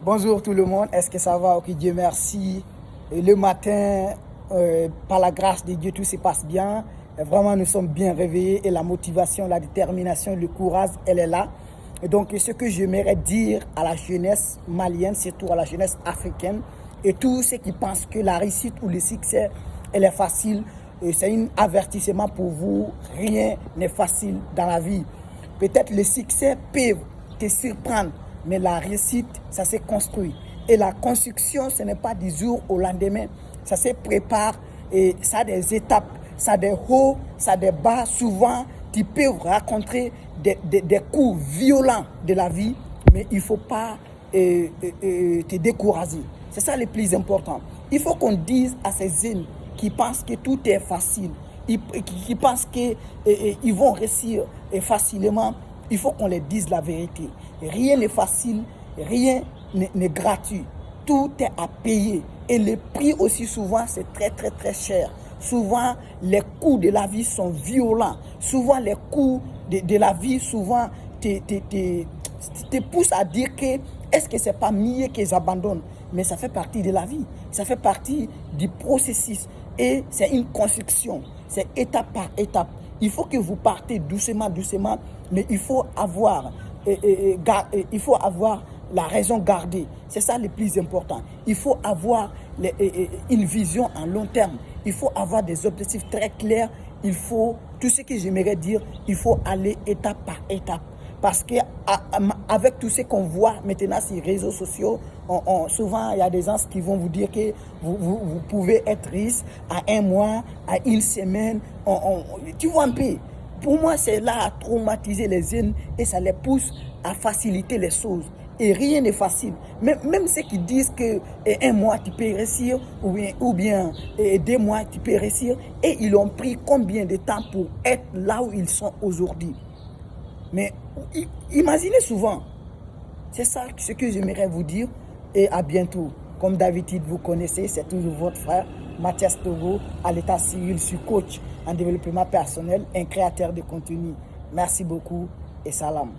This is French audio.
Bonjour tout le monde, est-ce que ça va? Ok, Dieu merci. Et le matin, par la grâce de Dieu, tout se passe bien. Et vraiment, nous sommes bien réveillés et la motivation, la détermination, le courage, elle est là. Et donc, ce que j'aimerais dire à la jeunesse malienne, surtout à la jeunesse africaine, et tous ceux qui pensent que la réussite ou le succès, elle est facile, c'est un avertissement pour vous. Rien n'est facile dans la vie. Peut-être le succès peut te surprendre, mais la réussite, ça se construit. Et la construction, ce n'est pas du jour au lendemain. Ça se prépare et ça a des étapes, ça a des hauts, ça a des bas. Souvent, tu peux rencontrer des coups violents de la vie, mais il ne faut pas te décourager. C'est ça le plus important. Il faut qu'on dise à ces jeunes qui pensent que tout est facile, qui pensent qu'ils vont réussir facilement, il faut qu'on les dise la vérité. Rien n'est facile, rien n'est gratuit. Tout est à payer. Et le prix aussi, souvent, c'est très, très, très cher. Souvent, les coûts de la vie sont violents. Souvent, les coûts de la vie, souvent, te poussent à dire que est-ce que c'est pas mieux qu'ils abandonnent? Mais ça fait partie de la vie. Ça fait partie du processus. Et c'est une construction. C'est étape par étape. Il faut que vous partez doucement, doucement, mais il faut avoir la raison gardée. C'est ça le plus important. Il faut avoir une vision à long terme. Il faut avoir des objectifs très clairs. Il faut, tout ce que j'aimerais dire, il faut aller étape par étape. Parce qu'avec tout ce qu'on voit maintenant sur les réseaux sociaux, souvent il y a des gens qui vont vous dire que vous pouvez être riche à un mois, à une semaine. Tu vois un peu. Pour moi, c'est là à traumatiser les jeunes et ça les pousse à faciliter les choses. Et rien n'est facile. Même ceux qui disent qu'un mois tu peux réussir ou bien 2 mois tu peux réussir, et ils ont pris combien de temps pour être là où ils sont aujourd'hui. Mais imaginez souvent, c'est ça ce que j'aimerais vous dire, et à bientôt. Comme d'habitude, vous connaissez, c'est toujours votre frère, Mathias Togo, à l'état civil, je suis coach en développement personnel, un créateur de contenu. Merci beaucoup et salam.